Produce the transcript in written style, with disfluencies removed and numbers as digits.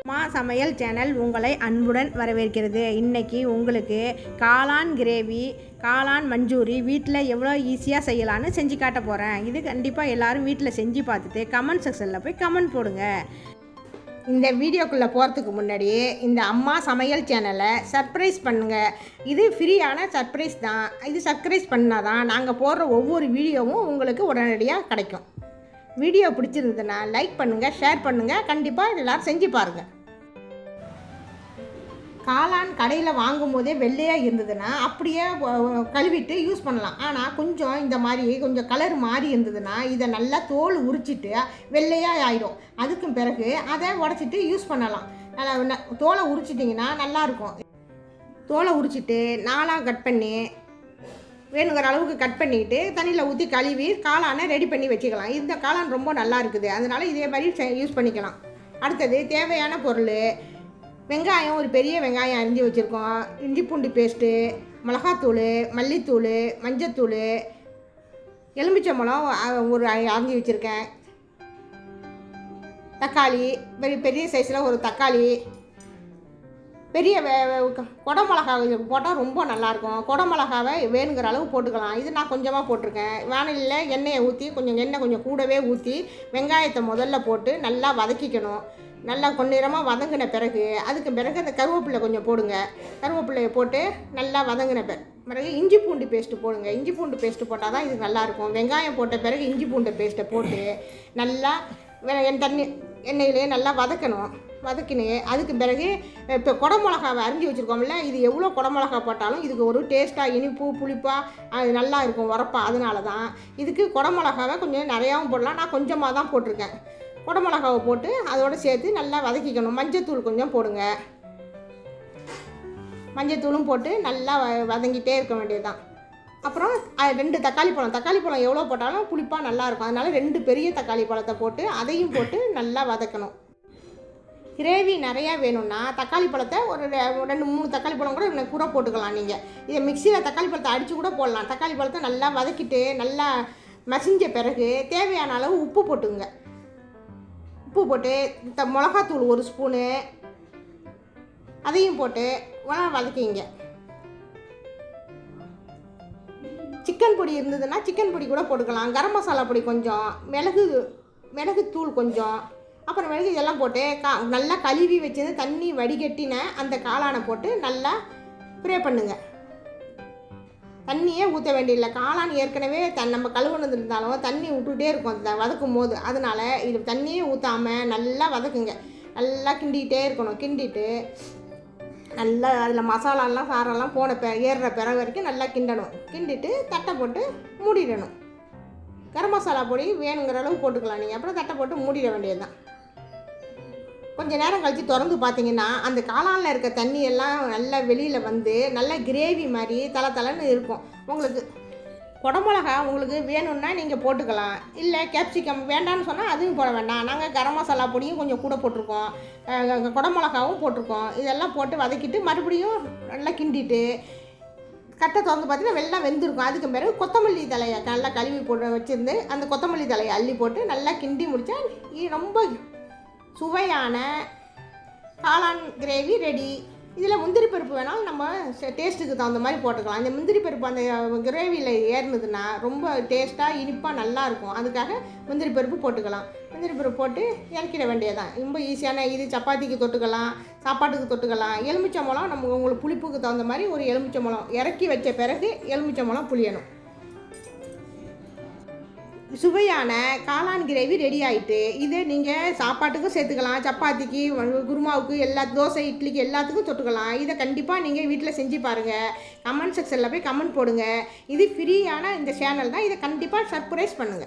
அம்மா சமையல் சேனல் உங்களை அன்புடன் வரவேற்கிறது. இன்றைக்கி உங்களுக்கு காளான் கிரேவி, காளான் மஞ்சூரி வீட்டில் எவ்வளோ ஈஸியாக செய்யலான்னு செஞ்சு காட்ட போகிறேன். இது கண்டிப்பாக எல்லோரும் வீட்டில் செஞ்சு பார்த்துட்டு கமெண்ட் செக்ஷனில் போய் கமெண்ட் போடுங்க. இந்த வீடியோக்குள்ளே போகிறதுக்கு முன்னாடி இந்த அம்மா சமையல் சேனலை சப்ஸ்கிரைப் பண்ணுங்கள். இது ஃப்ரீயான சர்ப்ரைஸ் தான். இது சப்ஸ்கிரைப் பண்ணால் தான் நாங்கள் போடுற ஒவ்வொரு வீடியோவும் உங்களுக்கு உடனடியாக கிடைக்கும். வீடியோ பிடிச்சிருந்ததுன்னா லைக் பண்ணுங்கள், ஷேர் பண்ணுங்கள். கண்டிப்பாக எல்லோரும் செஞ்சு பாருங்கள். காளான் கடையில் வாங்கும் போதே வெள்ளையாக இருந்ததுன்னா அப்படியே கழுவிட்டு யூஸ் பண்ணலாம். ஆனால் கொஞ்சம் இந்த மாதிரி கொஞ்சம் கலர் மாறி இருந்ததுன்னா இதை நல்லா தோல் உரிச்சிட்டு வெள்ளையாக ஆகிடும். அதுக்கும் பிறகு அதை உடச்சிட்டு யூஸ் பண்ணலாம். நல்லா தோலை உரிச்சிட்டிங்கன்னா நல்லாயிருக்கும். தோலை உரிச்சிட்டு நாளாக கட் பண்ணி வேணுங்கிற அளவுக்கு கட் பண்ணிவிட்டு தண்ணியில் ஊற்றி கழுவி காளானை ரெடி பண்ணி வச்சுக்கலாம். இந்த காளான் ரொம்ப நல்லா இருக்குது, அதனால் இதே மாதிரி யூஸ் பண்ணிக்கலாம். அடுத்தது தேவையான பொருள்: வெங்காயம், ஒரு பெரிய வெங்காயம் அரிஞ்சு வச்சுருக்கோம். இஞ்சி பூண்டு பேஸ்ட்டு, மிளகாத்தூள், மல்லித்தூள், மஞ்சத்தூள், எலுமிச்சம்பழம் ஒரு அரிஞ்சு வச்சுருக்கேன். தக்காளி, பெரிய சைஸில் ஒரு தக்காளி, பெரிய குடமிளகாவை போட்டால் ரொம்ப நல்லாயிருக்கும். குடமிளகாவை வேணுங்கிற அளவு போட்டுக்கலாம். இது நான் கொஞ்சமாக போட்டிருக்கேன். வானலியில் எண்ணெயை ஊற்றி எண்ணெய் கொஞ்சம் கூடவே ஊற்றி வெங்காயத்தை முதல்ல போட்டு நல்லா வதக்கிக்கணும். நல்லா பொன்னிறமாக வதங்கின பிறகு அதுக்கு பிறகு அந்த கருவேப்பிலை கொஞ்சம் போடுங்க. கருவேப்பிலையை போட்டு நல்லா வதங்கின பிறகு இஞ்சி பூண்டு பேஸ்ட்டு போடுங்க. இஞ்சி பூண்டு பேஸ்ட்டு போட்டால் தான் இது நல்லாயிருக்கும். வெங்காயம் போட்ட பிறகு இஞ்சி பூண்டு பேஸ்ட்டை போட்டு நல்லா எண்ணெயிலே நல்லா வதக்கினு அதுக்கு பிறகு இப்போ குடமிளகாவை அரிஞ்சு வச்சுருக்கோம்ல, இது எவ்வளோ குடமிளகா போட்டாலும் இதுக்கு ஒரு டேஸ்ட்டாக இனிப்பு புளிப்பாக அது நல்லா இருக்கும், உரப்பா. அதனால தான் இதுக்கு குடமிளகாவை கொஞ்சம் நிறையாவும் போடலாம். நான் கொஞ்சமாக தான் போட்டிருக்கேன். குடமிளகாவை போட்டு அதோடு சேர்த்து நல்லா வதக்கிக்கணும். மஞ்சத்தூள் கொஞ்சம் போடுங்க. மஞ்சத்தூளும் போட்டு நல்லா வதங்கிட்டே இருக்க வேண்டியது தான். அப்புறம் 2 தக்காளி பழம் எவ்வளோ போட்டாலும் புளிப்பாக நல்லாயிருக்கும். அதனால் 2 பெரிய தக்காளி பழத்தை போட்டு அதையும் போட்டு நல்லா வதக்கணும். கிரேவி நிறையா வேணும்னா தக்காளி பழத்தை ஒரு 2-3 தக்காளி பழம் கூட போட்டுக்கலாம். நீங்கள் இதை மிக்சியில் தக்காளி பழத்தை அடித்து கூட போடலாம். தக்காளி பழத்தை நல்லா வதக்கிட்டு நல்லா மசிஞ்ச பிறகு தேவையான அளவு உப்பு போட்டுங்க. உப்பு போட்டு மிளகாத்தூள் 1 ஸ்பூனு அதையும் போட்டு வதக்கிங்க. சிக்கன் பொடி இருந்ததுன்னா சிக்கன் பொடி கூட போட்டுக்கலாம். கரம் மசாலா பொடி கொஞ்சம், மிளகுத்தூள் கொஞ்சம், அப்புறம் இதெல்லாம் போட்டு நல்லா கழுவி வச்சது தண்ணி வடிகட்டின அந்த காளானை போட்டு நல்லா ஃப்ரை பண்ணுங்கள். தண்ணியே ஊற்ற வேண்டியதில்லை. காளான் ஏற்கனவே நம்ம கழுவுனது இருந்தாலும் தண்ணி விட்டுகிட்டே இருக்கும் அந்த வதக்கும் போது. அதனால் இது தண்ணியே ஊற்றாமல் நல்லா வதக்குங்க. நல்லா கிண்டிகிட்டே இருக்கணும். கிண்டிட்டு நல்லா அதில் மசாலாலாம் சாரெல்லாம் ஏறுற பிறகு வரைக்கும் நல்லா கிண்டணும். கிண்டிட்டு தட்டை போட்டு மூடிடணும். கரம் மசாலா பொடி வேணுங்கிற அளவு போட்டுக்கலாம் நீங்கள். அப்புறம் தட்டை போட்டு மூடிட வேண்டியது தான். கொஞ்சம் நேரம் கழித்து திறந்து பார்த்தீங்கன்னா அந்த காளானில் இருக்க தண்ணியெல்லாம் நல்லா வெளியில் வந்து நல்லா கிரேவி மாதிரி தலன்னு இருக்கும். உங்களுக்கு குடமிளகா உங்களுக்கு வேணும்னா நீங்கள் போட்டுக்கலாம். இல்லை கேப்சிகம் வேண்டான்னு சொன்னால் அதுவும் போட வேண்டாம். நாங்கள் கரம் மசாலா பொடியும் கொஞ்சம் கூட போட்டிருக்கோம், குடமிளகாவும் போட்டிருக்கோம். இதெல்லாம் போட்டு வதக்கிட்டு மறுபடியும் நல்லா கிண்டிட்டு கட்டை திறந்து பார்த்தீங்கன்னா வெள்ளம் வெந்திருக்கும். அதுக்கு பிறகு கொத்தமல்லி தலையை நல்லா கழுவி போட்டு வச்சுருந்து அந்த கொத்தமல்லி தலையை அள்ளி போட்டு நல்லா கிண்டி முடித்தா ரொம்ப சுவையான காளான் கிரேவி ரெடி. இதில் முந்திரி பருப்பு வேணாலும் நம்ம டேஸ்ட்டுக்கு தகுந்த மாதிரி போட்டுக்கலாம். இந்த முந்திரி பருப்பு அந்த கிரேவியில் ஏறினதுன்னா ரொம்ப டேஸ்ட்டாக இனிப்பாக நல்லாயிருக்கும். அதுக்காக முந்திரி பருப்பு போட்டுக்கலாம். முந்திரி பருப்பு போட்டு இறக்கிட வேண்டியதான். ரொம்ப ஈஸியான இது. சப்பாத்திக்கு தொட்டுக்கலாம், சாப்பாட்டுக்கு தொட்டுக்கலாம். எலுமிச்சம்பழம் உங்களுக்கு புளிப்புக்கு தகுந்த மாதிரி ஒரு எலுமிச்சம்பழம் இறக்கி வச்ச பிறகு எலுமிச்சம்பழம் புளியணும். சுவையான காளான் கிரேவி ரெடி ஆகிட்டு. இதை நீங்கள் சாப்பாட்டுக்கும் சேர்த்துக்கலாம், சப்பாத்திக்கு, குருமாவுக்கு, தோசை, இட்லிக்கு எல்லாத்துக்கும் தொட்டுக்கலாம். இதை கண்டிப்பாக நீங்கள் வீட்டில் செஞ்சு பாருங்கள். கமெண்ட் செக்ஷனில் போய் கமெண்ட் போடுங்க. இது ஃப்ரீயான இந்த சேனல் தான். இதை கண்டிப்பாக சப்ஸ்கிரைப் பண்ணுங்கள்.